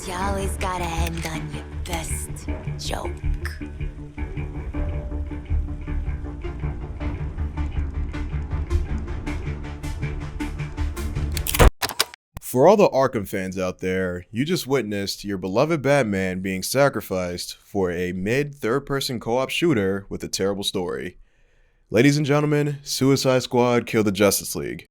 You always gotta end on your best joke. For all the Arkham fans out there, you just witnessed your beloved Batman being sacrificed for a mid-third-person co-op shooter with a terrible story. Ladies and gentlemen, Suicide Squad killed the Justice League.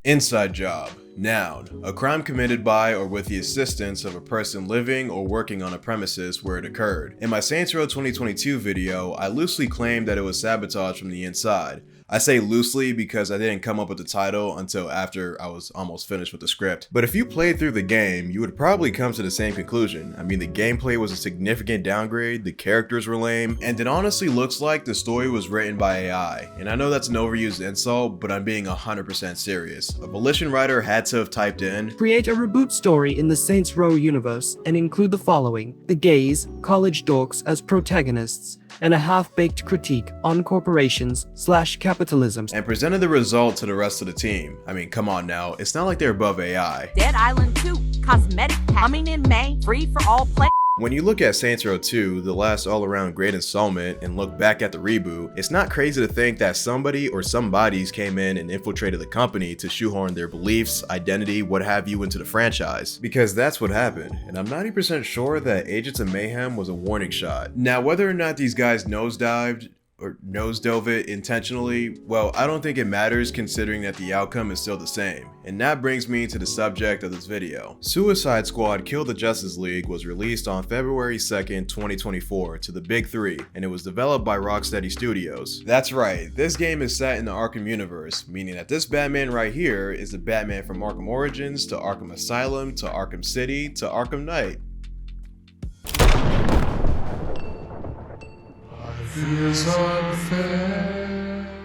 Inside job. Noun. A crime committed by or with the assistance of a person living or working on a premises where it occurred. In my Saints Row 2022 video, I loosely claimed that it was sabotage from the inside. I say loosely because I didn't come up with the title until after I was almost finished with the script. But if you played through the game, you would probably come to the same conclusion. I mean, the gameplay was a significant downgrade, the characters were lame, and it honestly looks like the story was written by AI. And I know that's an overused insult, but I'm being 100% serious. A Volition writer had to have typed in, create a reboot story in the Saints Row universe and include the following: the gays, college dorks as protagonists, and a half-baked critique on corporations/capitalism, and presented the result to the rest of the team. I mean, come on now, it's not like they're above AI. Dead Island 2, cosmetic coming in May, free for all play. When you look at Saints Row 2, the last all-around great installment, and look back at the reboot, it's not crazy to think that somebody or somebodies came in and infiltrated the company to shoehorn their beliefs, identity, what have you into the franchise. Because that's what happened, and I'm 90% sure that Agents of Mayhem was a warning shot. Now, whether or not these guys nosedived or nose-dove it intentionally, well, I don't think it matters considering that the outcome is still the same. And that brings me to the subject of this video. Suicide Squad Kill the Justice League was released on February 2nd, 2024 to the Big Three, and it was developed by Rocksteady Studios. That's right, this game is set in the Arkham universe, meaning that this Batman right here is the Batman from Arkham Origins to Arkham Asylum to Arkham City to Arkham Knight.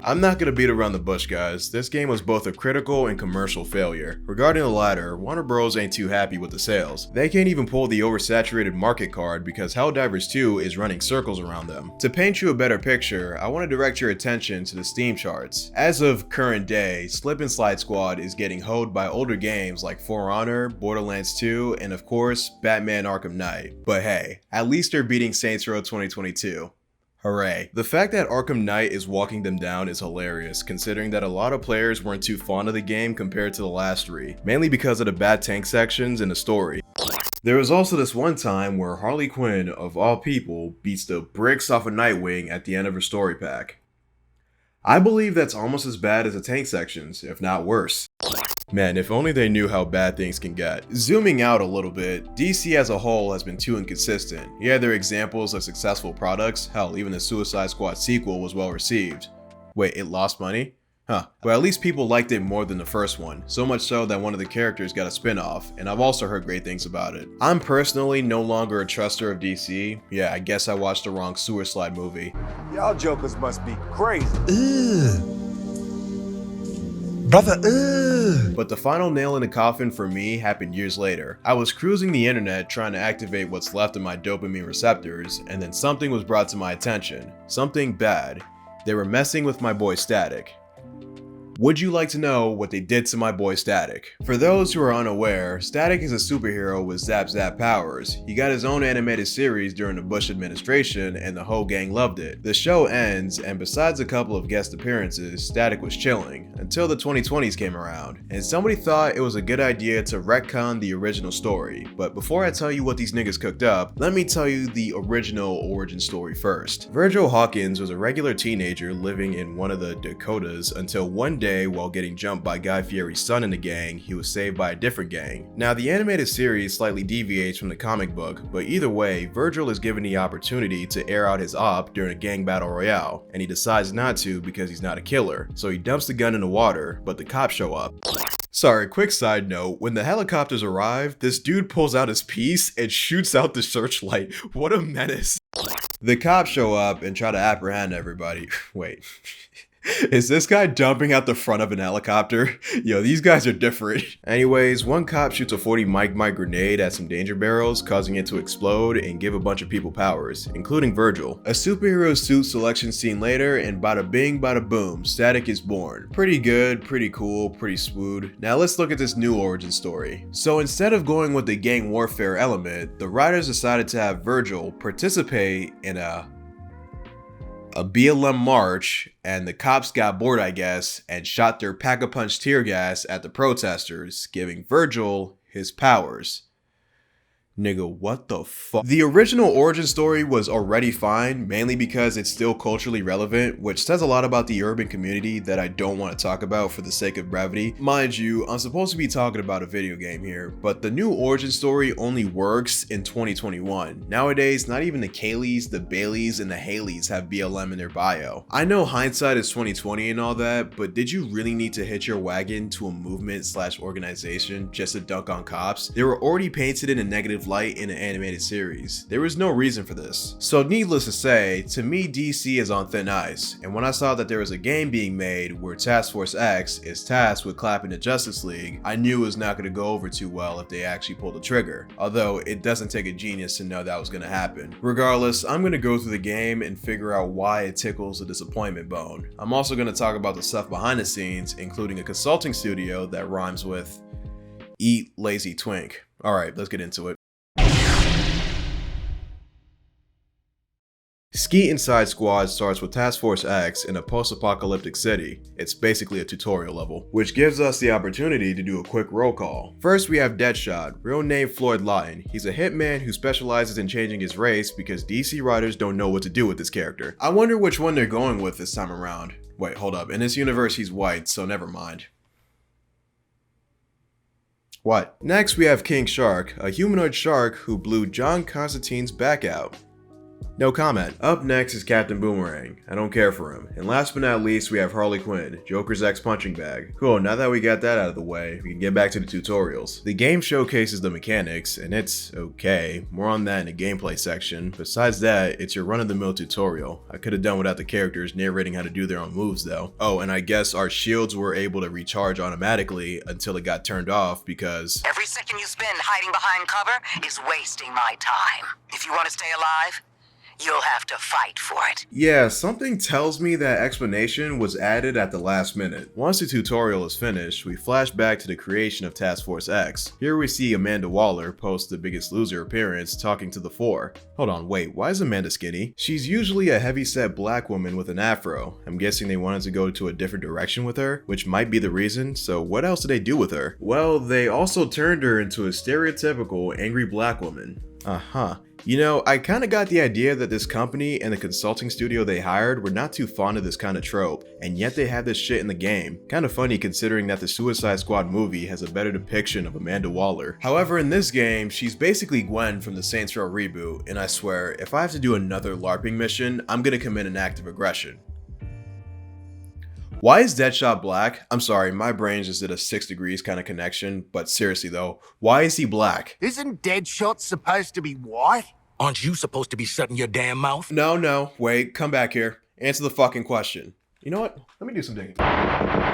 I'm not gonna beat around the bush, guys. This game was both a critical and commercial failure. Regarding the latter, Warner Bros ain't too happy with the sales. They can't even pull the oversaturated market card because Helldivers 2 is running circles around them. To paint you a better picture, I want to direct your attention to the Steam charts. As of current day, Slip and Slide Squad is getting hoed by older games like For Honor, Borderlands 2, and of course, Batman Arkham Knight. But hey, at least they're beating Saints Row 2022. Hooray. The fact that Arkham Knight is walking them down is hilarious, considering that a lot of players weren't too fond of the game compared to the last three, mainly because of the bad tank sections and the story. There was also this one time where Harley Quinn, of all people, beats the bricks off of Nightwing at the end of her story pack. I believe that's almost as bad as the tank sections, if not worse. Man, if only they knew how bad things can get. Zooming out a little bit, DC as a whole has been too inconsistent. Yeah, there are examples of successful products, hell, even the Suicide Squad sequel was well received. Wait, it lost money? Huh, but at least people liked it more than the first one, so much so that one of the characters got a spin-off, and I've also heard great things about it. I'm personally no longer a truster of DC. Yeah, I guess I watched the wrong Sewer Slide movie. Y'all jokers must be crazy. Brother, But the final nail in the coffin for me happened years later. I was cruising the internet trying to activate what's left of my dopamine receptors, and then something was brought to my attention. Something bad. They were messing with my boy Static. Would you like to know what they did to my boy Static? For those who are unaware, Static is a superhero with Zap Zap powers. He got his own animated series during the Bush administration and the whole gang loved it. The show ends, and besides a couple of guest appearances, Static was chilling until the 2020s came around, and somebody thought it was a good idea to retcon the original story. But before I tell you what these niggas cooked up, let me tell you the original origin story first. Virgil Hawkins was a regular teenager living in one of the Dakotas until one day, while getting jumped by Guy Fieri's son in the gang, he was saved by a different gang. Now, the animated series slightly deviates from the comic book, but either way, Virgil is given the opportunity to air out his op during a gang battle royale, and he decides not to because he's not a killer. So he dumps the gun in the water, but the cops show up. Sorry, quick side note, when the helicopters arrive, this dude pulls out his piece and shoots out the searchlight. What a menace. The cops show up and try to apprehend everybody. Wait. Is this guy jumping out the front of an helicopter? Yo, these guys are different. Anyways, one cop shoots a 40 Mike grenade at some danger barrels, causing it to explode and give a bunch of people powers, including Virgil. A superhero suit selection scene later, and bada bing bada boom, Static is born. Pretty good, pretty cool, pretty smooth. Now let's look at this new origin story. So instead of going with the gang warfare element, the writers decided to have Virgil participate in a BLM march, and the cops got bored, I guess, and shot their pack-a-punch tear gas at the protesters, giving Virgil his powers. Nigga, what the fuck? The original origin story was already fine, mainly because it's still culturally relevant, which says a lot about the urban community that I don't want to talk about for the sake of brevity. Mind you, I'm supposed to be talking about a video game here, but the new origin story only works in 2021. Nowadays, not even the Kayleys, the Baileys, and the Haleys have BLM in their bio. I know hindsight is 2020 and all that, but did you really need to hitch your wagon to a movement/organization just to dunk on cops? They were already painted in a negative light in an animated series. There was no reason for this. So needless to say, to me DC is on thin ice, and when I saw that there was a game being made where Task Force X is tasked with clapping the Justice League, I knew it was not going to go over too well if they actually pulled the trigger, although it doesn't take a genius to know that was going to happen. Regardless, I'm going to go through the game and figure out why it tickles the disappointment bone. I'm also going to talk about the stuff behind the scenes, including a consulting studio that rhymes with Eat Lazy Twink. Alright, let's get into it. Skeet Inside Squad starts with Task Force X in a post-apocalyptic city. It's basically a tutorial level, which gives us the opportunity to do a quick roll call. First we have Deadshot, real name Floyd Lawton. He's a hitman who specializes in changing his race because DC writers don't know what to do with this character. I wonder which one they're going with this time around. Wait, hold up, in this universe he's white, so never mind. What? Next we have King Shark, a humanoid shark who blew John Constantine's back out. No comment. Up next is Captain Boomerang. I don't care for him. And last but not least, we have Harley Quinn, Joker's ex-punching bag. Cool, now that we got that out of the way, we can get back to the tutorials. The game showcases the mechanics, and it's okay. More on that in the gameplay section. Besides that, it's your run-of-the-mill tutorial. I could have done without the characters narrating how to do their own moves though. Oh, and I guess our shields were able to recharge automatically until it got turned off because every second you spend hiding behind cover is wasting my time. If you want to stay alive, you'll have to fight for it. Yeah, something tells me that explanation was added at the last minute. Once the tutorial is finished, we flash back to the creation of Task Force X. Here we see Amanda Waller post the Biggest Loser appearance talking to the Four. Hold on, wait, why is Amanda skinny? She's usually a heavy-set black woman with an afro. I'm guessing they wanted to go to a different direction with her, which might be the reason, so what else did they do with her? Well, they also turned her into a stereotypical angry black woman. Uh-huh. You know, I kinda got the idea that this company and the consulting studio they hired were not too fond of this kind of trope, and yet they had this shit in the game. Kinda funny considering that the Suicide Squad movie has a better depiction of Amanda Waller. However, in this game, she's basically Gwen from the Saints Row reboot, and I swear, if I have to do another LARPing mission, I'm gonna commit an act of aggression. Why is Deadshot black? I'm sorry, my brain just did a 6 degrees kind of connection, but seriously though, why is he black? Isn't Deadshot supposed to be white? Aren't you supposed to be shutting your damn mouth? No, wait, come back here. Answer the fucking question. You know what? Let me do some digging.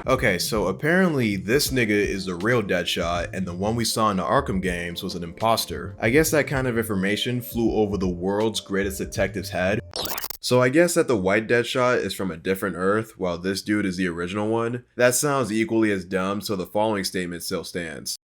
Okay, so apparently this nigga is the real Deadshot, and the one we saw in the Arkham games was an imposter. I guess that kind of information flew over the world's greatest detective's head. So I guess that the white Deadshot is from a different Earth, while this dude is the original one. That sounds equally as dumb, so the following statement still stands.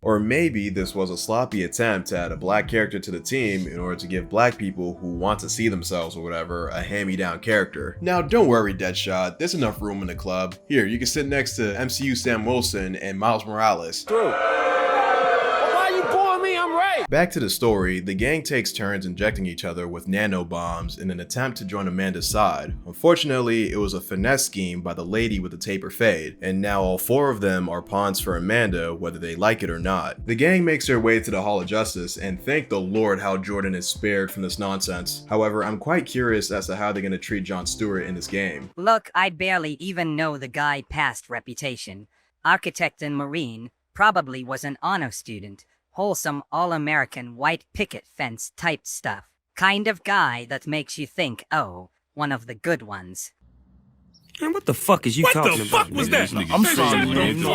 Or maybe this was a sloppy attempt to add a black character to the team in order to give black people who want to see themselves or whatever a hand-me-down character. Now don't worry Deadshot, there's enough room in the club. Here, you can sit next to MCU Sam Wilson and Miles Morales. True. Why you boring me? I'm right. Back to the story, the gang takes turns injecting each other with nano bombs in an attempt to join Amanda's side. Unfortunately, it was a finesse scheme by the lady with the taper fade, and now all 4 of them are pawns for Amanda whether they like it or not. The gang makes their way to the Hall of Justice, and thank the Lord how Jordan is spared from this nonsense. However, I'm quite curious as to how they're gonna treat John Stewart in this game. Look, I barely even know the guy past reputation. Architect and Marine, probably was an honor student. Wholesome, all-American, white picket fence type stuff. Kind of guy that makes you think, oh, one of the good ones. Man, what the fuck is you talking about? What the fuck was that? I'm sorry, man.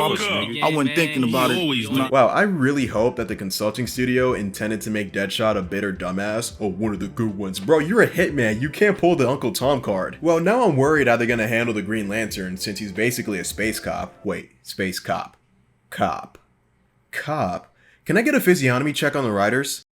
I wasn't thinking about it. Wow, I really hope that the consulting studio intended to make Deadshot a bitter dumbass. Oh, one of the good ones. Bro, you're a hitman. You can't pull the Uncle Tom card. Well, now I'm worried how they're gonna handle the Green Lantern since he's basically a space cop. Wait, space cop. Cop. Can I get a physiognomy check on the writers?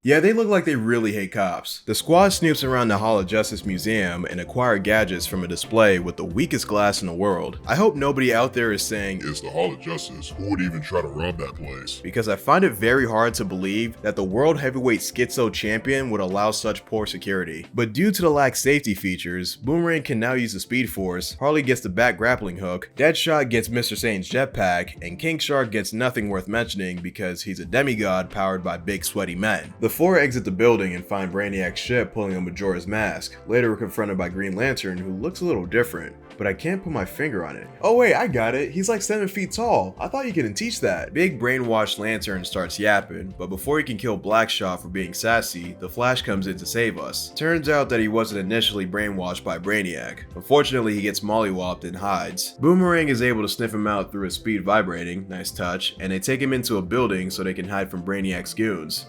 Yeah, they look like they really hate cops. The squad snoops around the Hall of Justice Museum and acquire gadgets from a display with the weakest glass in the world. I hope nobody out there is saying, "It's the Hall of Justice, who would even try to rob that place?" Because I find it very hard to believe that the World Heavyweight Schizo Champion would allow such poor security. But due to the lack safety features, Boomerang can now use the Speed Force, Harley gets the back grappling hook, Deadshot gets Mr. Sane's jetpack, and King Shark gets nothing worth mentioning because he's a demigod powered by big sweaty men. The four exit the building and find Brainiac's ship pulling on Majora's mask. Later we're confronted by Green Lantern, who looks a little different, but I can't put my finger on it. Oh wait, I got it. He's like 7 feet tall. I thought you couldn't teach that. Big brainwashed Lantern starts yapping, but before he can kill Blackshot for being sassy, the Flash comes in to save us. Turns out that he wasn't initially brainwashed by Brainiac. Unfortunately, he gets mollywopped and hides. Boomerang is able to sniff him out through his speed vibrating, nice touch, and they take him into a building so they can hide from Brainiac's goons.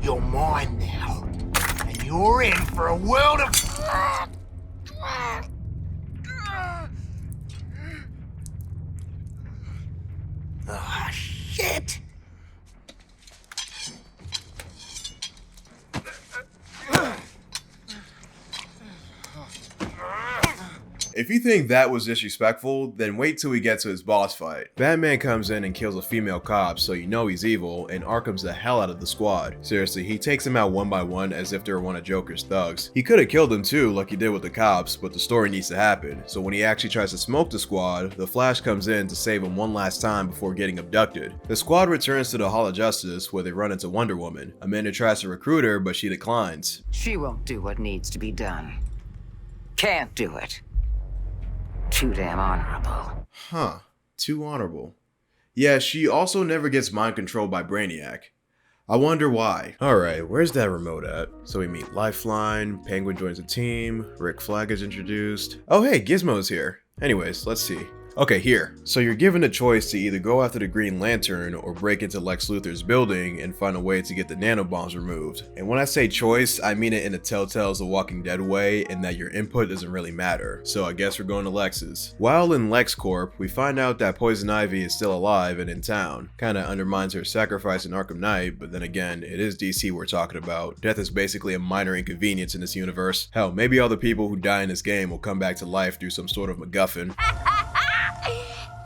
You're mine now, and you're in for a world of... Ah, shit! If you think that was disrespectful, then wait till we get to his boss fight. Batman comes in and kills a female cop, so you know he's evil, and Arkham's the hell out of the squad. Seriously, he takes them out one by one as if they were one of Joker's thugs. He could have killed them too, like he did with the cops, but the story needs to happen. So when he actually tries to smoke the squad, the Flash comes in to save him one last time before getting abducted. The squad returns to the Hall of Justice, where they run into Wonder Woman. Amanda tries to recruit her, but she declines. She won't do what needs to be done. Can't do it. Too damn honorable. Huh. Too honorable. Yeah, she also never gets mind controlled by Brainiac. I wonder why. Alright, where's that remote at? So we meet Lifeline, Penguin joins the team, Rick Flag is introduced. Oh hey, Gizmo's here. Anyways, let's see. Okay, here. So you're given a choice to either go after the Green Lantern or break into Lex Luthor's building and find a way to get the nanobombs removed. And when I say choice, I mean it in a Telltale's The Walking Dead way, in that your input doesn't really matter. So I guess we're going to Lex's. While in LexCorp, we find out that Poison Ivy is still alive and in town. Kinda undermines her sacrifice in Arkham Knight, but then again, it is DC we're talking about. Death is basically a minor inconvenience in this universe. Hell, maybe all the people who die in this game will come back to life through some sort of MacGuffin.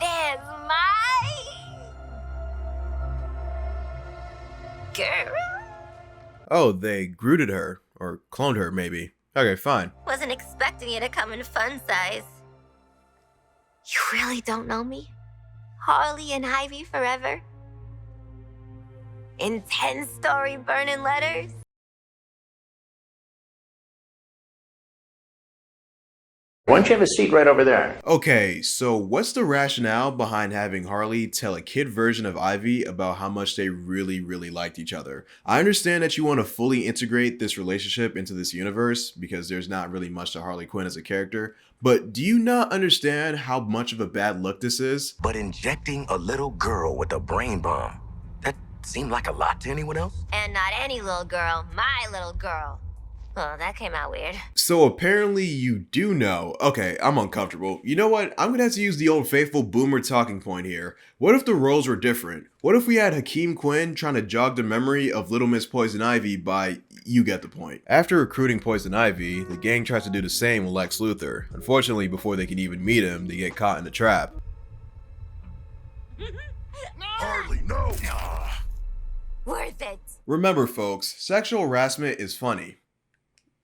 There's my girl. Oh, they Grooted her. Or cloned her, maybe. Okay, fine. Wasn't expecting you to come in fun size. You really don't know me? Harley and Ivy forever? In 10-story burning letters? Why don't you have a seat right over there? Okay, so what's the rationale behind having Harley tell a kid version of Ivy about how much they really liked each other? I understand that you want to fully integrate this relationship into this universe because there's not really much to Harley Quinn as a character, but do you not understand how much of a bad look this is? But injecting a little girl with a brain bomb, that seemed like a lot to anyone else? And not any little girl, my little girl. Oh, that came out weird. So apparently you do know. Okay, I'm uncomfortable. You know what? I'm gonna have to use the old faithful boomer talking point here. What if the roles were different? What if we had Hakeem Quinn trying to jog the memory of Little Miss Poison Ivy by... you get the point. After recruiting Poison Ivy, the gang tries to do the same with Lex Luthor. Unfortunately, before they can even meet him, they get caught in the trap. Harley, no! Worth it. Remember folks, sexual harassment is funny.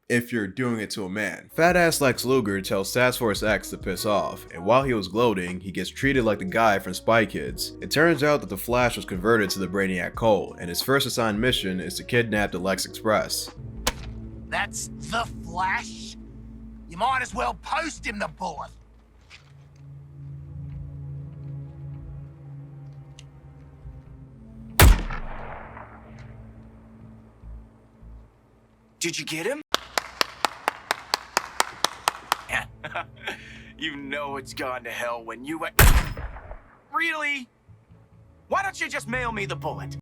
If you're doing it to a man. Fat ass Lex Luger tells Task Force X to piss off, and while he was gloating, he gets treated like the guy from Spy Kids. It turns out that the Flash was converted to the Brainiac cult, and his first assigned mission is to kidnap the Lex Express. That's the Flash? You might as well post him the bullet. Did you get him? man. You know it's gone to hell when you... Really? Why don't you just mail me the bullet?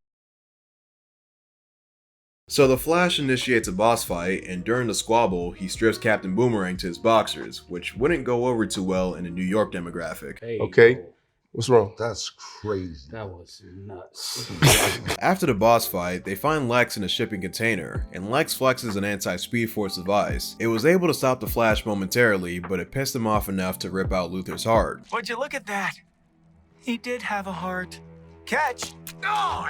So the Flash initiates a boss fight, and during the squabble, he strips Captain Boomerang to his boxers, which wouldn't go over too well in a New York demographic. Okay, what's wrong? That's crazy. That was nuts. After the boss fight, they find Lex in a shipping container, and Lex flexes an anti-Speed Force device. It was able to stop the Flash momentarily, but it pissed him off enough to rip out Luthor's heart. Would you look at that? He did have a heart. Catch! Oh,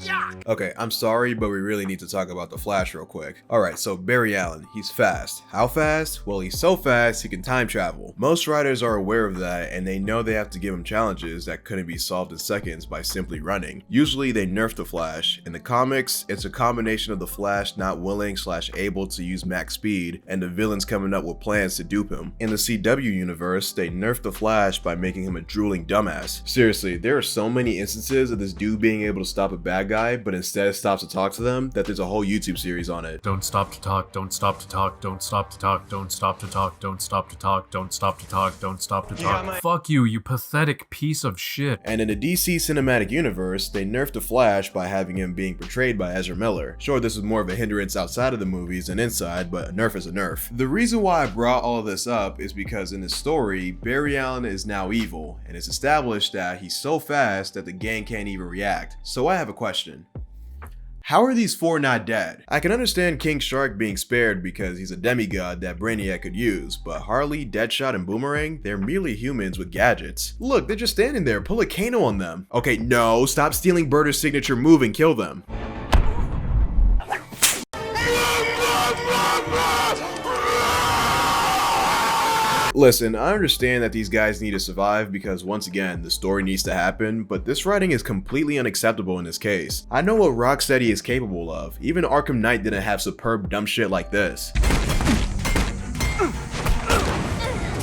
yuck! Okay, I'm sorry, but we really need to talk about the Flash real quick. Alright, so Barry Allen, he's fast. How fast? Well, he's so fast he can time travel. Most writers are aware of that, and they know they have to give him challenges that couldn't be solved in seconds by simply running. Usually they nerf the Flash. In the comics, it's a combination of the Flash not willing / able to use max speed, and the villains coming up with plans to dupe him. In the CW universe, they nerfed the Flash by making him a drooling dumbass. Seriously, there are so many instances of this dude being able to stop a bad guy, but instead stops to talk to them, that there's a whole YouTube series on it. Don't stop to talk, don't stop to talk, don't stop to talk, don't stop to talk, don't stop to talk, don't stop to talk, don't stop to talk. Fuck you, you pathetic piece of shit. And in the DC cinematic universe, they nerfed the Flash by having him being portrayed by Ezra Miller. Sure, this was more of a hindrance outside of the movies than inside, but a nerf is a nerf. The reason why I brought all of this up is because in the story, Barry Allen is now evil, and it's established that he's so fast that the gang can't even react. So I have a question. How are these four not dead? I can understand King Shark being spared because he's a demigod that Brainiac could use, but Harley, Deadshot, and Boomerang, they're merely humans with gadgets. Look, they're just standing there, pull a Kano on them. Okay, no, stop stealing Burter's signature move and kill them. Listen, I understand that these guys need to survive because once again, the story needs to happen, but this writing is completely unacceptable in this case. I know what Rocksteady is capable of. Even Arkham Knight didn't have superb dumb shit like this.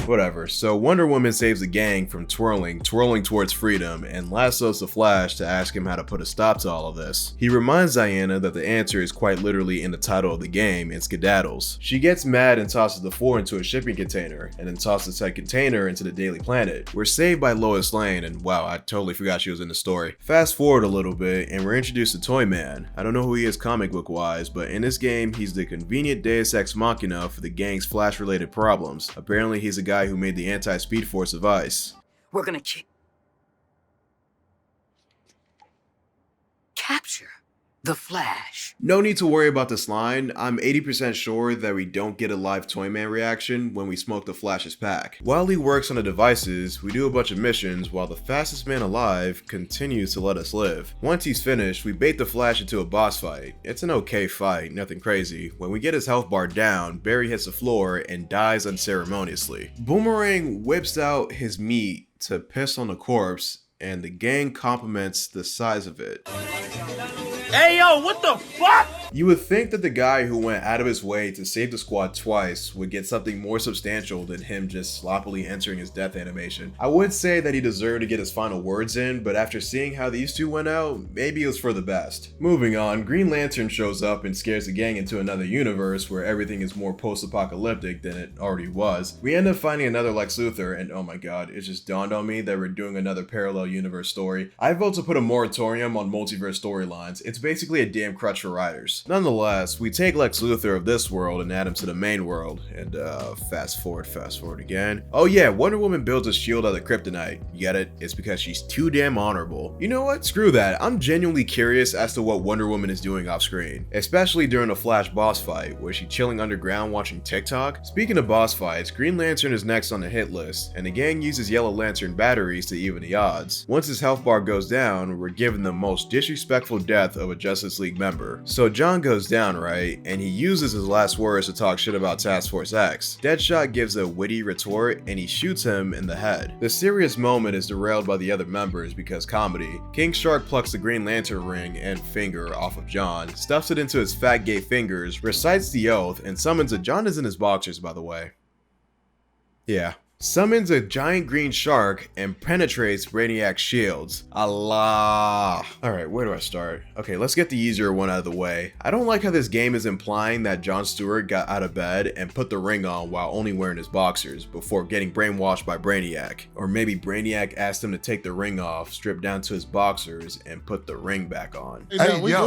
Whatever, so Wonder Woman saves the gang from twirling towards freedom, and lassos the Flash to ask him how to put a stop to all of this. He reminds Diana that the answer is quite literally in the title of the game, and skedaddles. She gets mad and tosses the four into a shipping container, and then tosses said container into the Daily Planet. We're saved by Lois Lane, and wow, I totally forgot she was in the story. Fast forward a little bit, and we're introduced to Toyman. I don't know who he is comic book wise, but in this game, he's the convenient deus ex machina for the gang's Flash related problems. Apparently he's a guy who made the anti-Speed Force device. We're gonna capture the Flash. No need to worry about this line. I'm 80% sure that we don't get a live Toyman reaction when we smoke the Flash's pack. While he works on the devices, we do a bunch of missions while the fastest man alive continues to let us live. Once he's finished, we bait the Flash into a boss fight. It's an okay fight, nothing crazy. When we get his health bar down, Barry hits the floor and dies unceremoniously. Boomerang whips out his meat to piss on the corpse, and the gang compliments the size of it. Hey, yo, what the fuck? You would think that the guy who went out of his way to save the squad twice would get something more substantial than him just sloppily entering his death animation. I would say that he deserved to get his final words in, but after seeing how these two went out, maybe it was for the best. Moving on, Green Lantern shows up and scares the gang into another universe where everything is more post-apocalyptic than it already was. We end up finding another Lex Luthor, and oh my god, it just dawned on me that we're doing another parallel universe story. I vote to put a moratorium on multiverse storylines. It's basically a damn crutch for writers. Nonetheless, we take Lex Luthor of this world and add him to the main world, and fast forward again. Oh yeah, Wonder Woman builds a shield out of kryptonite. You get it? It's because she's too damn honorable. You know what? Screw that. I'm genuinely curious as to what Wonder Woman is doing off screen, especially during the Flash boss fight, where she's chilling underground watching TikTok. Speaking of boss fights, Green Lantern is next on the hit list, and the gang uses Yellow Lantern batteries to even the odds. Once his health bar goes down, we're given the most disrespectful death of a Justice League member. So John goes down, right? And he uses his last words to talk shit about Task Force X. Deadshot gives a witty retort and he shoots him in the head. The serious moment is derailed by the other members because comedy. King Shark plucks the Green Lantern ring and finger off of John, stuffs it into his fat gay fingers, recites the oath, and summons a— John is in his boxers, by the way. Yeah, summons a giant green shark, and penetrates Brainiac's shields. Allah. Alright, where do I start? Okay, let's get the easier one out of the way. I don't like how this game is implying that Jon Stewart got out of bed and put the ring on while only wearing his boxers before getting brainwashed by Brainiac. Or maybe Brainiac asked him to take the ring off, strip down to his boxers, and put the ring back on. Hey, yo.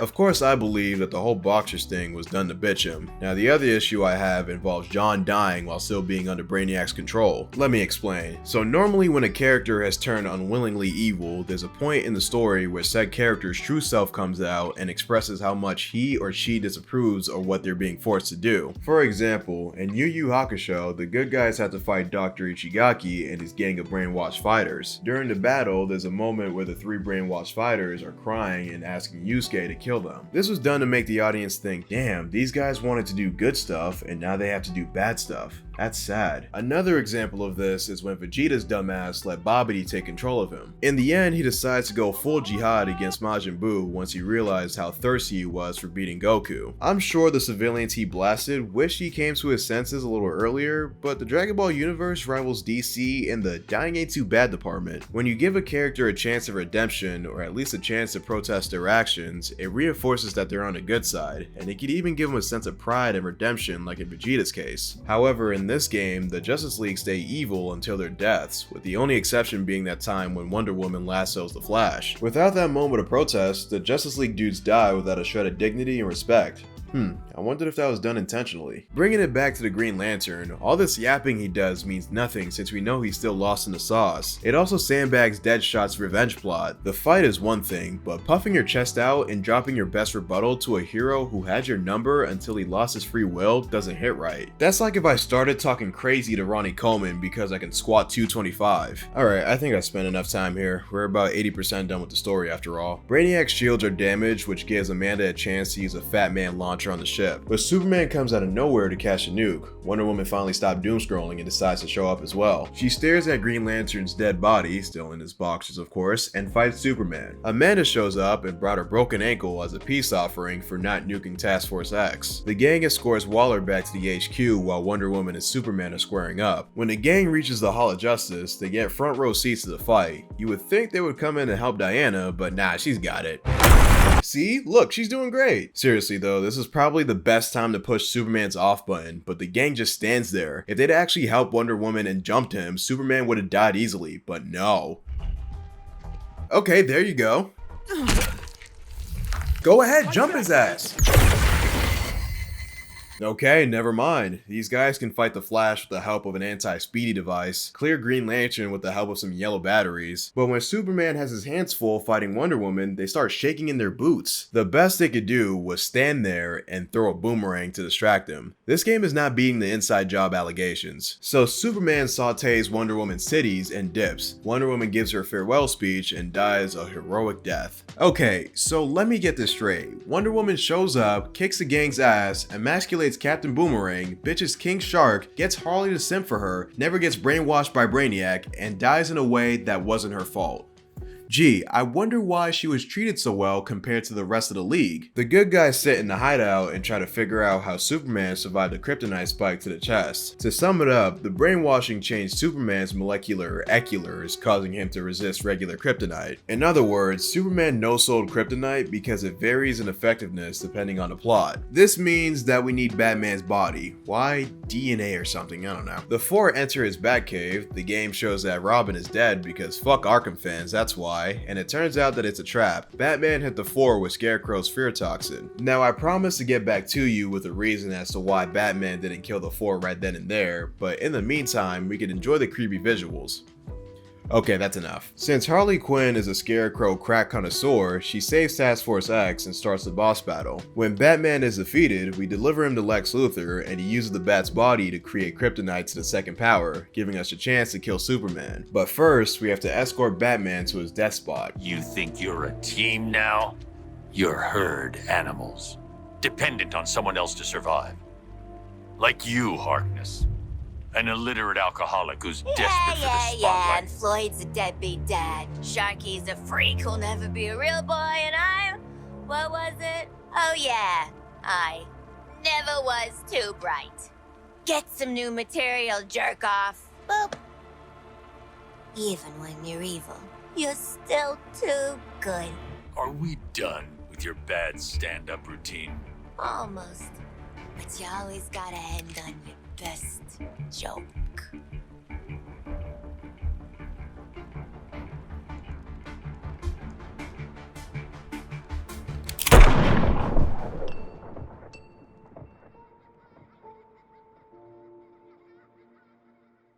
Of course, I believe that the whole boxers thing was done to bitch him. Now, the other issue I have involves Jon dying while still being under Brainiac's control. Let me explain. So normally when a character has turned unwillingly evil, there's a point in the story where said character's true self comes out and expresses how much he or she disapproves of what they're being forced to do. For example, in Yu Yu Hakusho, the good guys have to fight Dr. Ichigaki and his gang of brainwashed fighters. During the battle, there's a moment where the 3 brainwashed fighters are crying and asking Yusuke to kill them. This was done to make the audience think, damn, these guys wanted to do good stuff and now they have to do bad stuff. That's sad. Another example of this is when Vegeta's dumbass let Babidi take control of him. In the end, he decides to go full jihad against Majin Buu once he realized how thirsty he was for beating Goku. I'm sure the civilians he blasted wish he came to his senses a little earlier, but the Dragon Ball universe rivals DC in the dying ain't too bad department. When you give a character a chance of redemption, or at least a chance to protest their actions, it reinforces that they're on the good side, and it could even give them a sense of pride and redemption like in Vegeta's case. However, in this game, the Justice League stay evil until their deaths, with the only exception being that time when Wonder Woman lassos the Flash. Without that moment of protest, the Justice League dudes die without a shred of dignity and respect. I wondered if that was done intentionally. Bringing it back to the Green Lantern, all this yapping he does means nothing since we know he's still lost in the sauce. It also sandbags Deadshot's revenge plot. The fight is one thing, but puffing your chest out and dropping your best rebuttal to a hero who had your number until he lost his free will doesn't hit right. That's like if I started talking crazy to Ronnie Coleman because I can squat 225. Alright, I think I spent enough time here. We're about 80% done with the story after all. Brainiac's shields are damaged, which gives Amanda a chance to use a Fat Man launcher on the ship, but Superman comes out of nowhere to catch a nuke. Wonder Woman finally stopped doom scrolling and decides to show up as well. She stares at Green Lantern's dead body, still in his boxers of course, and fights Superman. Amanda shows up and brought her broken ankle as a peace offering for not nuking Task Force X. The gang escorts Waller back to the HQ while Wonder Woman and Superman are squaring up. When the gang reaches the Hall of Justice, they get front row seats to the fight. You would think they would come in and help Diana, but nah, she's got it. See? Look, she's doing great. Seriously though, this is probably the best time to push Superman's off button, but the gang just stands there. If they'd actually helped Wonder Woman and jumped him, Superman would have died easily, but no. Okay, there you go. Go ahead, jump his ass. Okay, never mind. These guys can fight the Flash with the help of an anti-speedy device, clear Green Lantern with the help of some yellow batteries, but when Superman has his hands full fighting Wonder Woman, they start shaking in their boots. The best they could do was stand there and throw a boomerang to distract him. This game is not beating the inside job allegations. So Superman sautés Wonder Woman's titties and dips. Wonder Woman gives her farewell speech and dies a heroic death. Okay, so let me get this straight. Wonder Woman shows up, kicks the gang's ass, emasculates Captain Boomerang, bitches King Shark, gets Harley to simp for her, never gets brainwashed by Brainiac, and dies in a way that wasn't her fault. Gee, I wonder why she was treated so well compared to the rest of the league. The good guys sit in the hideout and try to figure out how Superman survived a kryptonite spike to the chest. To sum it up, the brainwashing changed Superman's molecular eculars, causing him to resist regular kryptonite. In other words, Superman no-sold kryptonite because it varies in effectiveness depending on the plot. This means that we need Batman's body. Why? DNA or something, I don't know. The four enter his Batcave. The game shows that Robin is dead because fuck Arkham fans, that's why. And it turns out that it's a trap. Batman hit the floor with Scarecrow's fear toxin. Now I promise to get back to you with a reason as to why Batman didn't kill the four right then and there, but in the meantime we can enjoy the creepy visuals. Okay, that's enough. Since Harley Quinn is a Scarecrow crack connoisseur, she saves Task Force X and starts the boss battle. When Batman is defeated, we deliver him to Lex Luthor and he uses the Bat's body to create kryptonite to the second power, giving us a chance to kill Superman. But first, we have to escort Batman to his death spot. You think you're a team now? You're herd animals, dependent on someone else to survive. Like you, Harkness. An illiterate alcoholic who's desperate for the spotlight. And Floyd's a deadbeat dad. Sharky's a freak who'll never be a real boy, and what was it? Oh yeah, I never was too bright. Get some new material, jerk off. Boop. Even when you're evil, you're still too good. Are we done with your bad stand-up routine? Almost. But you always gotta end on your best joke.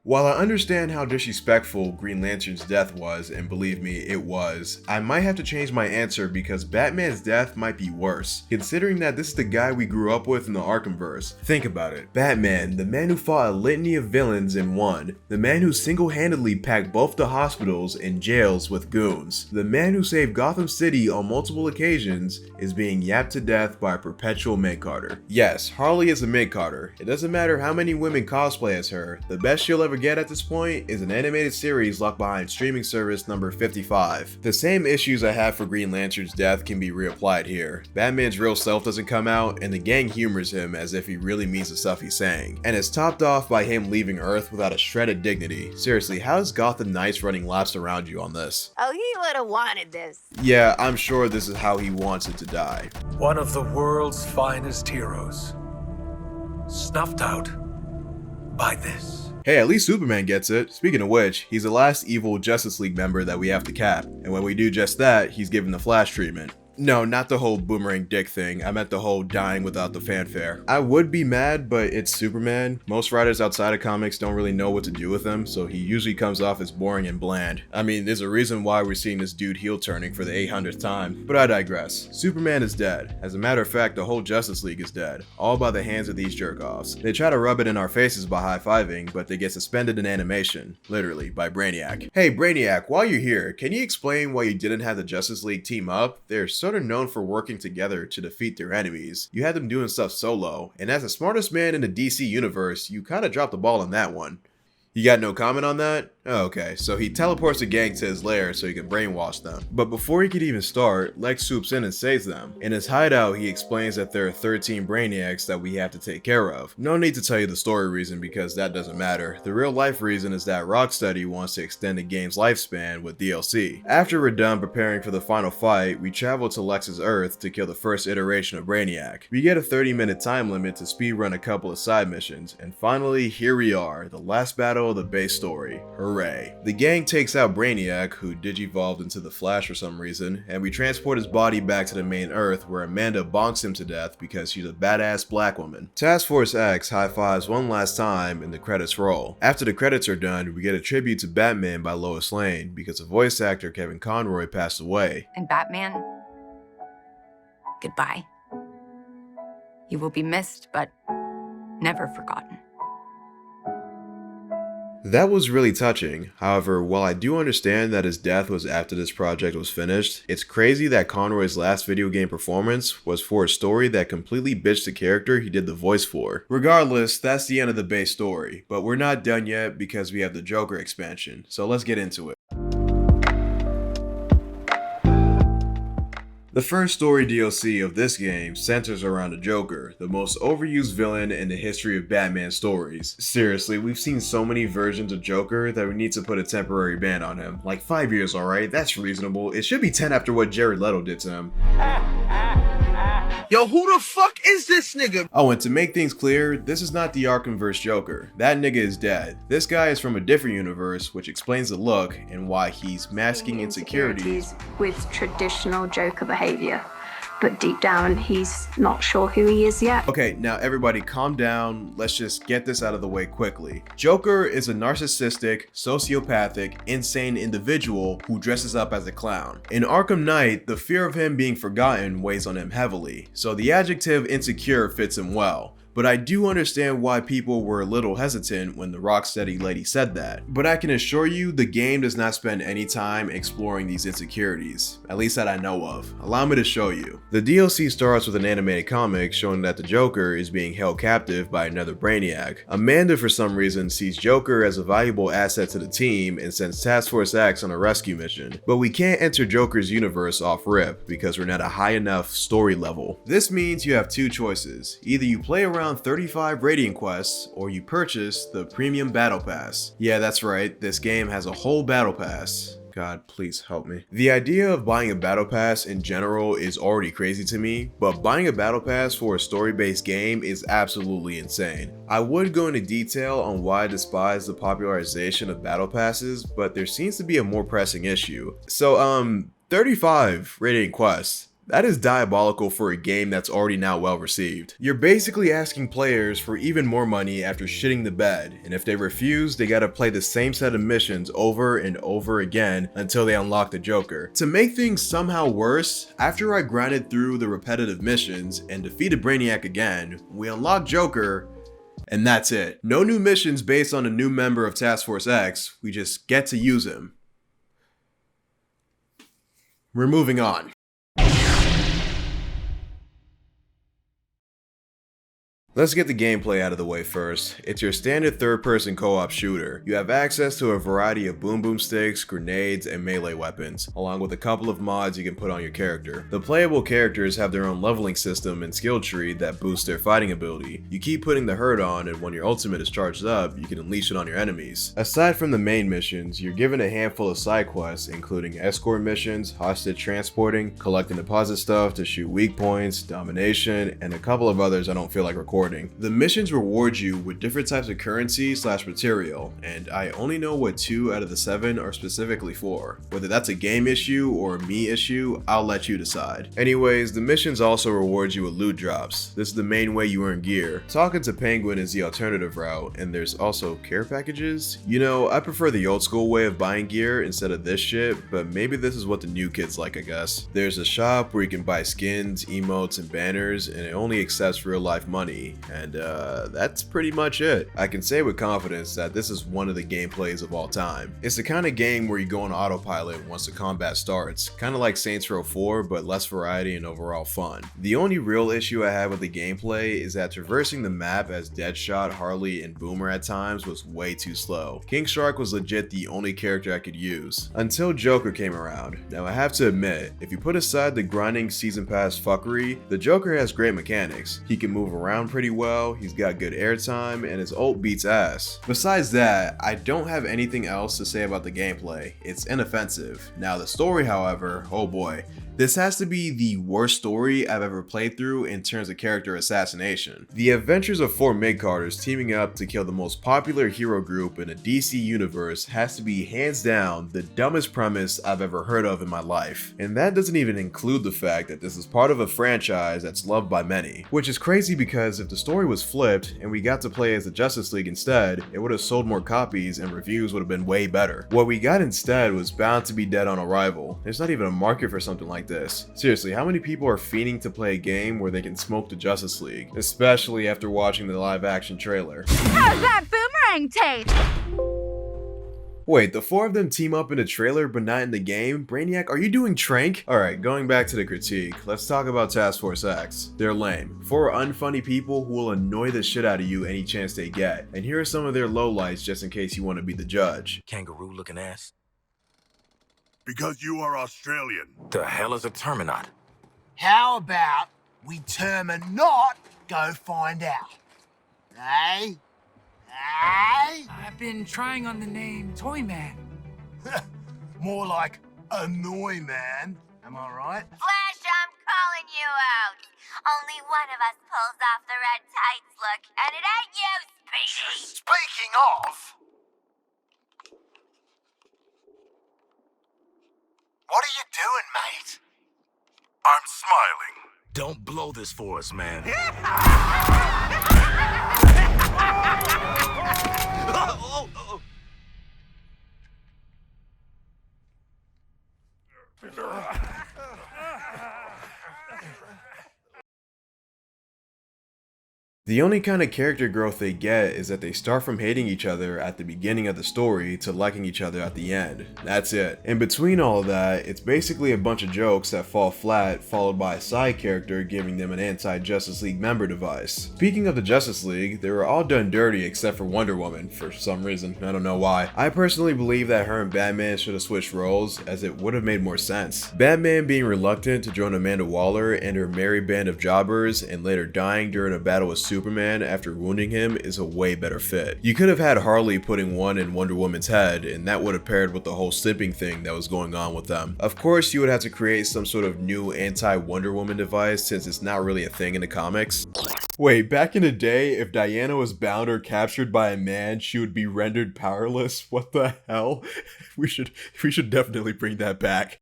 While I understand how disrespectful Green Lantern's death was, and believe me, it was, I might have to change my answer because Batman's death might be worse, considering that this is the guy we grew up with in the Arkhamverse. Think about it. Batman, the man who fought a litany of villains and won, the man who single-handedly packed both the hospitals and jails with goons, the man who saved Gotham City on multiple occasions, is being yapped to death by a perpetual mid-carter. Yes, Harley is a mid-carter. It doesn't matter how many women cosplay as her, the best she'll ever get at this point is an animated series locked behind streaming service number 55. The same issues I have for Green Lantern's death can be reapplied here. Batman's real self doesn't come out, and the gang humors him as if he really means the stuff he's saying. And it's topped off by him leaving Earth without a shred of dignity. Seriously, how is Gotham Knights running laps around you on this? Oh, he would have wanted this. Yeah, I'm sure this is how he wants it to die. One of the world's finest heroes. Snuffed out by this. Hey, at least Superman gets it. Speaking of which, he's the last evil Justice League member that we have to cap. And when we do just that, he's given the Flash treatment. No, not the whole boomerang dick thing. I meant the whole dying without the fanfare. I would be mad, but it's Superman. Most writers outside of comics don't really know what to do with him, so he usually comes off as boring and bland. I mean, there's a reason why we're seeing this dude heel turning for the 800th time, but I digress. Superman is dead. As a matter of fact, the whole Justice League is dead, all by the hands of these jerk-offs. They try to rub it in our faces by high-fiving, but they get suspended in animation, literally, by Brainiac. Hey, Brainiac, while you're here, can you explain why you didn't have the Justice League team up? They're sort of known for working together to defeat their enemies. You had them doing stuff solo, and as the smartest man in the DC universe, you kinda dropped the ball on that one. You got no comment on that? Oh, okay, so he teleports the gang to his lair so he can brainwash them. But before he could even start, Lex swoops in and saves them. In his hideout, he explains that there are 13 Brainiacs that we have to take care of. No need to tell you the story reason because that doesn't matter. The real life reason is that Rocksteady wants to extend the game's lifespan with DLC. After we're done preparing for the final fight, we travel to Lex's Earth to kill the first iteration of Brainiac. We get a 30-minute time limit to speedrun a couple of side missions, and finally, here we are, the last battle of the base story. Hooray. The gang takes out Brainiac, who digivolved into the Flash for some reason, and we transport his body back to the main Earth where Amanda bonks him to death because she's a badass black woman. Task Force X high-fives one last time and the credits roll. After the credits are done, we get a tribute to Batman by Lois Lane because the voice actor Kevin Conroy passed away. And Batman, goodbye. You will be missed, but never forgotten. That was really touching. However, while I do understand that his death was after this project was finished, it's crazy that Conroy's last video game performance was for a story that completely bitched the character he did the voice for. Regardless, that's the end of the base story, but we're not done yet because we have the Joker expansion, so let's get into it. The first story DLC of this game centers around the Joker, the most overused villain in the history of Batman stories. Seriously, we've seen so many versions of Joker that we need to put a temporary ban on him. Like 5 years, alright? That's reasonable. It should be 10 after what Jared Leto did to him. Yo, who the fuck is this nigga? Oh, and to make things clear, this is not the Arkhamverse Joker. That nigga is dead. This guy is from a different universe, which explains the look and why he's masking insecurities with traditional Joker behavior. But deep down, he's not sure who he is yet. Okay, now everybody calm down. Let's just get this out of the way quickly. Joker is a narcissistic, sociopathic, insane individual who dresses up as a clown. In Arkham Knight, the fear of him being forgotten weighs on him heavily, so the adjective insecure fits him well. But I do understand why people were a little hesitant when the Rocksteady lady said that. But I can assure you, the game does not spend any time exploring these insecurities, at least that I know of. Allow me to show you. The DLC starts with an animated comic showing that the Joker is being held captive by another Brainiac. Amanda, for some reason, sees Joker as a valuable asset to the team and sends Task Force X on a rescue mission. But we can't enter Joker's universe off rip because we're not a high enough story level. This means you have two choices. Either you play around around 35 Radiant quests, or you purchase the Premium Battle Pass. Yeah, that's right, this game has a whole Battle Pass. God, please help me. The idea of buying a battle pass in general is already crazy to me, but buying a battle pass for a story-based game is absolutely insane. I would go into detail on why I despise the popularization of battle passes, but there seems to be a more pressing issue. So 35 Radiant quests. That is diabolical for a game that's already now well received. You're basically asking players for even more money after shitting the bed, and if they refuse, they gotta play the same set of missions over and over again until they unlock the Joker. To make things somehow worse, after I grinded through the repetitive missions and defeated Brainiac again, we unlocked Joker, and that's it. No new missions based on a new member of Task Force X, we just get to use him. We're moving on. Let's get the gameplay out of the way first. It's your standard third-person co-op shooter. You have access to a variety of boom boom sticks, grenades, and melee weapons, along with a couple of mods you can put on your character. The playable characters have their own leveling system and skill tree that boosts their fighting ability. You keep putting the hurt on, and when your ultimate is charged up, you can unleash it on your enemies. Aside from the main missions, you're given a handful of side quests, including escort missions, hostage transporting, collecting deposit stuff to shoot weak points, domination, and a couple of others I don't feel like recording. The missions reward you with different types of currency / material, and I only know what 2 out of the 7 are specifically for. Whether that's a game issue or a me issue, I'll let you decide. Anyways, the missions also reward you with loot drops. This is the main way you earn gear. Talking to Penguin is the alternative route, and there's also care packages. You know, I prefer the old school way of buying gear instead of this shit, but maybe this is what the new kids like, I guess. There's a shop where you can buy skins, emotes, and banners, and it only accepts real life money. And that's pretty much it. I can say with confidence that this is one of the gameplays of all time. It's the kind of game where you go on autopilot once the combat starts, kind of like Saints Row 4, but less variety and overall fun. The only real issue I have with the gameplay is that traversing the map as Deadshot, Harley, and Boomer at times was way too slow. King Shark was legit the only character I could use, until Joker came around. Now I have to admit, if you put aside the grinding season pass fuckery, the Joker has great mechanics. He can move around pretty well, he's got good airtime, and his ult beats ass. Besides that, I don't have anything else to say about the gameplay. It's inoffensive. Now the story, however, oh boy. This has to be the worst story I've ever played through in terms of character assassination. The adventures of 4 mid-carders teaming up to kill the most popular hero group in a DC universe has to be hands down the dumbest premise I've ever heard of in my life. And that doesn't even include the fact that this is part of a franchise that's loved by many. Which is crazy because if the story was flipped and we got to play as the Justice League instead, it would have sold more copies and reviews would have been way better. What we got instead was bound to be dead on arrival. There's not even a market for something like this. Seriously, how many people are fiending to play a game where they can smoke the Justice League? Especially after watching the live action trailer. How's that boomerang taste? Wait, the 4 of them team up in a trailer but not in the game? Brainiac, are you doing Trank? Alright, going back to the critique, let's talk about Task Force X. They're lame. 4 unfunny people who will annoy the shit out of you any chance they get. And here are some of their lowlights just in case you want to be the judge. Kangaroo looking ass. Because you are Australian. The hell is a Terminaut? How about we Terminaut go find out? Eh? Eh? I've been trying on the name Toyman. More like Annoy Man. Am I right? Flash, I'm calling you out. Only one of us pulls off the red tights look, and it ain't you, Speedy. Speaking of, what are you doing, mate? I'm smiling. Don't blow this for us, man. The only kind of character growth they get is that they start from hating each other at the beginning of the story to liking each other at the end. That's it. In between all of that, it's basically a bunch of jokes that fall flat, followed by a side character giving them an anti-Justice League member device. Speaking of the Justice League, they were all done dirty except for Wonder Woman for some reason. I don't know why. I personally believe that her and Batman should have switched roles, as it would have made more sense. Batman being reluctant to join Amanda Waller and her merry band of jobbers and later dying during a battle with Superman Superman after wounding him is a way better fit. You could have had Harley putting one in Wonder Woman's head, and that would have paired with the whole simping thing that was going on with them. Of course, you would have to create some sort of new anti-Wonder Woman device since it's not really a thing in the comics. Wait, back in the day, if Diana was bound or captured by a man, she would be rendered powerless? What the hell? We should definitely bring that back.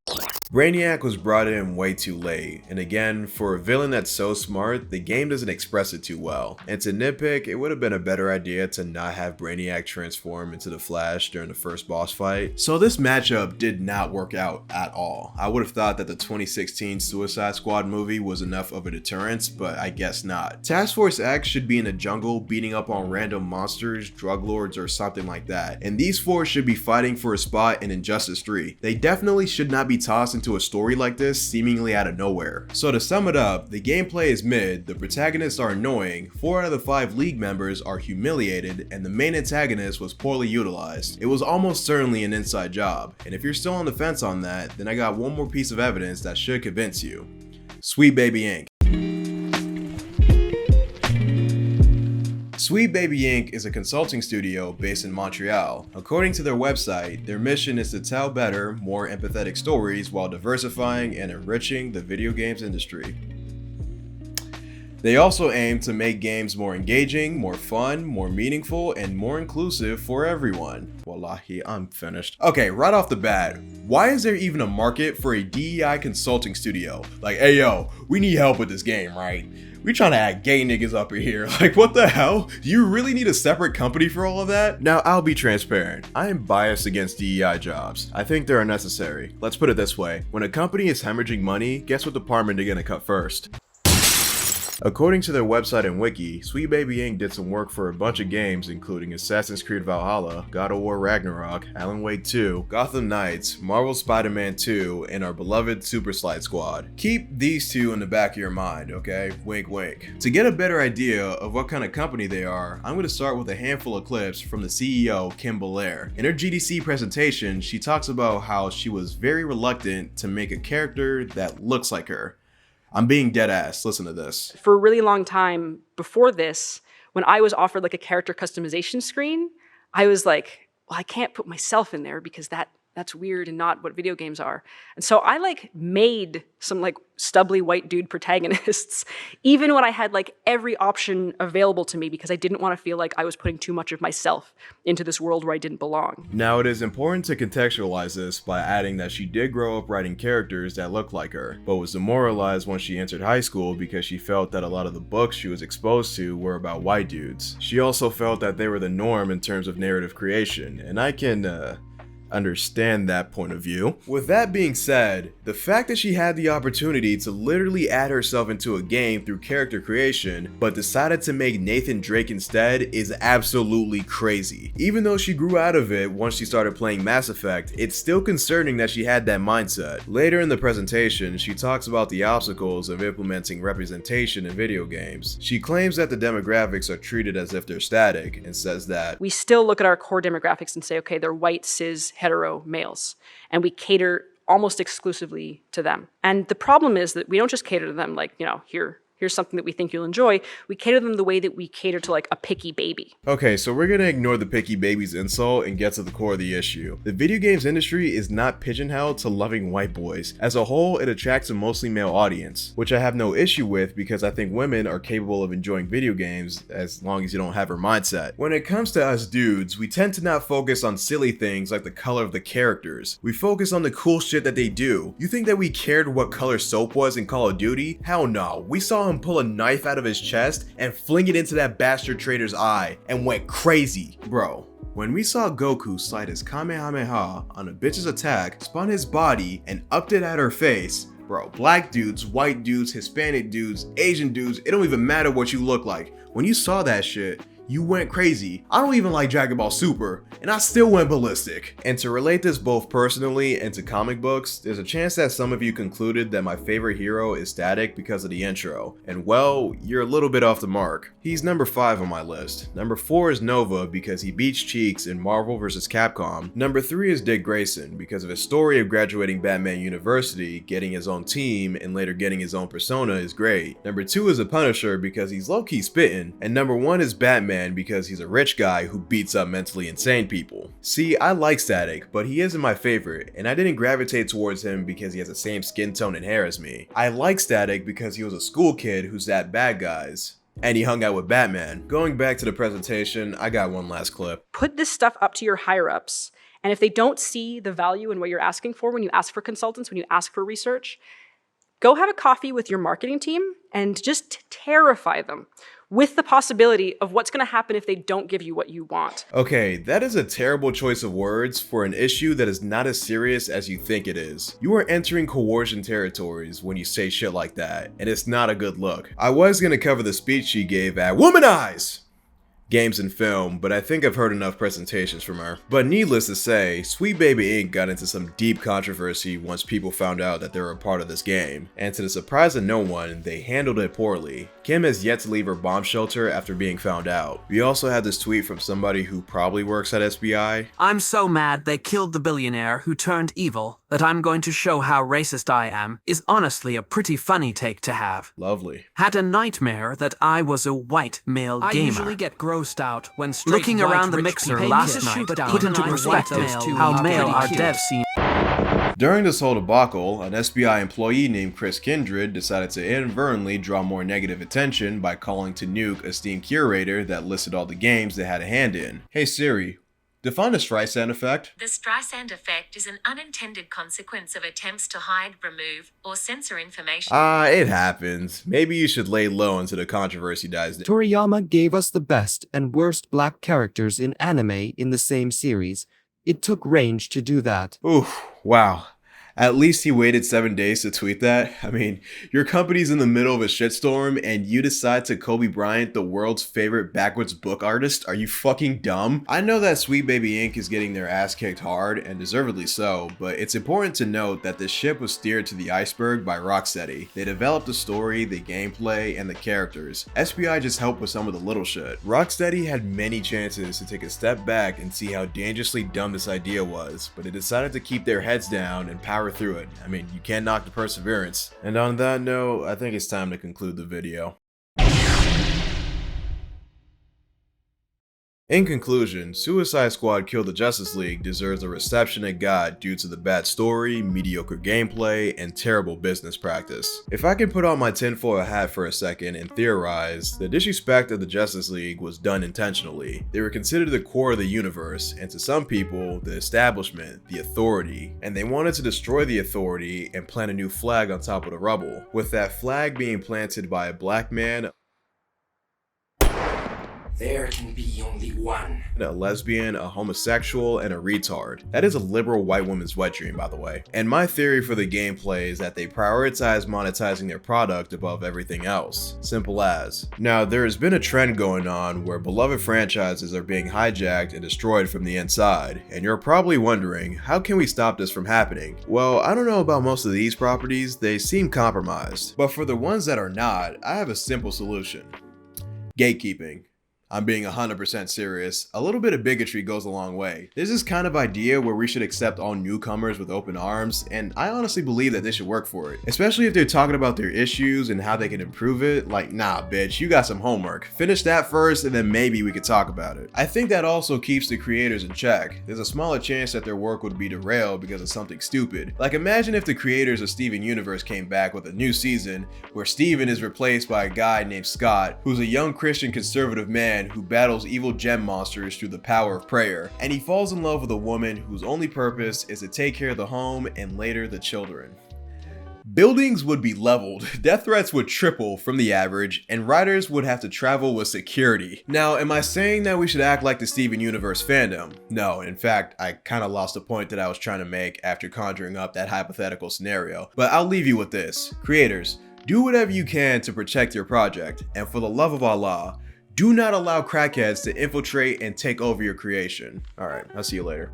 Brainiac was brought in way too late, and again, for a villain that's so smart, the game doesn't express it too well. And to nitpick, it would have been a better idea to not have Brainiac transform into the Flash during the first boss fight. So this matchup did not work out at all. I would have thought that the 2016 Suicide Squad movie was enough of a deterrence, but I guess not. Task Force X should be in the jungle beating up on random monsters, drug lords, or something like that. And these four should be fighting for a spot in Injustice 3. They definitely should not be tossed into a story like this seemingly out of nowhere. So to sum it up, the gameplay is mid, the protagonists are annoying, 4 out of the 5 league members are humiliated, and the main antagonist was poorly utilized. It was almost certainly an inside job, and if you're still on the fence on that, then I got one more piece of evidence that should convince you. Sweet Baby Inc. Sweet Baby Inc. is a consulting studio based in Montreal. According to their website, their mission is to tell better, more empathetic stories while diversifying and enriching the video games industry. They also aim to make games more engaging, more fun, more meaningful, and more inclusive for everyone. Wallahi, I'm finished. Okay, right off the bat, why is there even a market for a DEI consulting studio? Like, hey yo, we need help with this game, right? We trying to act gay niggas up in here. Like, what the hell? Do you really need a separate company for all of that? Now, I'll be transparent. I am biased against DEI jobs. I think they're unnecessary. Let's put it this way. When a company is hemorrhaging money, guess what department they're gonna cut first? According to their website and wiki, Sweet Baby Inc. did some work for a bunch of games including Assassin's Creed Valhalla, God of War Ragnarok, Alan Wake 2, Gotham Knights, Marvel Spider-Man 2, and our beloved Super Slide Squad. Keep these two in the back of your mind, okay? Wink wink. To get a better idea of what kind of company they are, I'm going to start with a handful of clips from the CEO, Kim Belair. In her GDC presentation, she talks about how she was very reluctant to make a character that looks like her. I'm being dead ass. Listen to this. For a really long time before this, when I was offered like a character customization screen, I was like, well, I can't put myself in there because that's weird and not what video games are. And so I like made some like stubbly white dude protagonists, even when I had like every option available to me because I didn't want to feel like I was putting too much of myself into this world where I didn't belong. Now it is important to contextualize this by adding that she did grow up writing characters that looked like her, but was demoralized when she entered high school because she felt that a lot of the books she was exposed to were about white dudes. She also felt that they were the norm in terms of narrative creation, and I can understand that point of view. With that being said, the fact that she had the opportunity to literally add herself into a game through character creation, but decided to make Nathan Drake instead is absolutely crazy. Even though she grew out of it once she started playing Mass Effect, it's still concerning that she had that mindset. Later in the presentation, she talks about the obstacles of implementing representation in video games. She claims that the demographics are treated as if they're static and says that we still look at our core demographics and say, okay, they're white, cis, hetero males, and we cater almost exclusively to them. And the problem is that we don't just cater to them like, you know, here's something that we think you'll enjoy. We cater to them the way that we cater to like a picky baby. Okay, so we're gonna ignore the picky baby's insult and get to the core of the issue. The video games industry is not pigeonholed to loving white boys. As a whole, it attracts a mostly male audience, which I have no issue with because I think women are capable of enjoying video games as long as you don't have her mindset. When it comes to us dudes, we tend to not focus on silly things like the color of the characters. We focus on the cool shit that they do. You think that we cared what color soap was in Call of Duty? Hell no. We saw him pull a knife out of his chest and fling it into that bastard trader's eye and went crazy. Bro, when we saw Goku slide his Kamehameha on a bitch's attack, spun his body, and upped it at her face, bro, black dudes, white dudes, Hispanic dudes, Asian dudes, it don't even matter what you look like. When you saw that shit, you went crazy. I don't even like Dragon Ball Super, and I still went ballistic. And to relate this both personally and to comic books, there's a chance that some of you concluded that my favorite hero is Static because of the intro, and well, you're a little bit off the mark. He's number 5 on my list. Number 4 is Nova because he beats Cheeks in Marvel vs. Capcom. Number 3 is Dick Grayson because of his story of graduating Batman University, getting his own team, and later getting his own persona is great. Number 2 is the Punisher because he's low-key spittin', and number 1 is Batman because he's a rich guy who beats up mentally insane people. See, I like Static, but he isn't my favorite, and I didn't gravitate towards him because he has the same skin tone and hair as me. I like Static because he was a school kid who's at bad guys, and he hung out with Batman. Going back to the presentation, I got one last clip. Put this stuff up to your higher ups, and if they don't see the value in what you're asking for when you ask for consultants, when you ask for research, go have a coffee with your marketing team and just terrify them with the possibility of what's going to happen if they don't give you what you want. Okay, that is a terrible choice of words for an issue that is not as serious as you think it is. You are entering coercion territories when you say shit like that, and it's not a good look. I was gonna cover the speech she gave at Womanize! Games and Film, but I think I've heard enough presentations from her. But needless to say, Sweet Baby Inc. got into some deep controversy once people found out that they were a part of this game, and to the surprise of no one, they handled it poorly. Kim has yet to leave her bomb shelter after being found out. We also had this tweet from somebody who probably works at SBI. I'm so mad they killed the billionaire who turned evil that I'm going to show how racist I am is honestly a pretty funny take to have. Lovely. Had a nightmare that I was a white male gamer. I usually get grossed out when looking around the mixer last night put into perspective how male our dev scene. During this whole debacle, an SBI employee named Chris Kindred decided to inadvertently draw more negative attention by calling to nuke a Steam curator that listed all the games they had a hand in. Hey Siri, define the Streisand effect. The Streisand effect is an unintended consequence of attempts to hide, remove, or censor information. It happens. Maybe you should lay low until the controversy dies down. Toriyama gave us the best and worst black characters in anime in the same series. It took range to do that. Oof, wow. At least he waited 7 days to tweet that. I mean, your company's in the middle of a shitstorm and you decide to Kobe Bryant the world's favorite backwards book artist? Are you fucking dumb? I know that Sweet Baby Inc. is getting their ass kicked hard, and deservedly so, but it's important to note that the ship was steered to the iceberg by Rocksteady. They developed the story, the gameplay, and the characters. SBI just helped with some of the little shit. Rocksteady had many chances to take a step back and see how dangerously dumb this idea was, but they decided to keep their heads down and power through it. I mean, you can't knock the perseverance. And on that note, I think it's time to conclude the video. In conclusion, Suicide Squad Kill the Justice League deserves a reception it got due to the bad story, mediocre gameplay, and terrible business practice. If I can put on my tinfoil hat for a second and theorize, the disrespect of the Justice League was done intentionally. They were considered the core of the universe, and to some people, the establishment, the authority, and they wanted to destroy the authority and plant a new flag on top of the rubble, with that flag being planted by a black man, there can be only one. A lesbian, a homosexual, and a retard. That is a liberal white woman's wet dream, by the way. And my theory for the gameplay is that they prioritize monetizing their product above everything else. Simple as. Now, there has been a trend going on where beloved franchises are being hijacked and destroyed from the inside, and you're probably wondering, how can we stop this from happening? Well, I don't know about most of these properties, they seem compromised. But for the ones that are not, I have a simple solution. Gatekeeping. I'm being 100% serious. A little bit of bigotry goes a long way. There's this kind of idea where we should accept all newcomers with open arms, and I honestly believe that they should work for it. Especially if they're talking about their issues and how they can improve it. Like, nah, bitch, you got some homework. Finish that first and then maybe we could talk about it. I think that also keeps the creators in check. There's a smaller chance that their work would be derailed because of something stupid. Like, imagine if the creators of Steven Universe came back with a new season where Steven is replaced by a guy named Scott, who's a young Christian conservative man who battles evil gem monsters through the power of prayer, and he falls in love with a woman whose only purpose is to take care of the home and later the children. Buildings would be leveled, death threats would triple from the average, and writers would have to travel with security. Now, am I saying that we should act like the Steven Universe fandom? No, in fact, I kinda lost the point that I was trying to make after conjuring up that hypothetical scenario. But I'll leave you with this. Creators, do whatever you can to protect your project, and for the love of Allah, Do not allow crackheads to infiltrate and take over your creation. Alright, I'll see you later.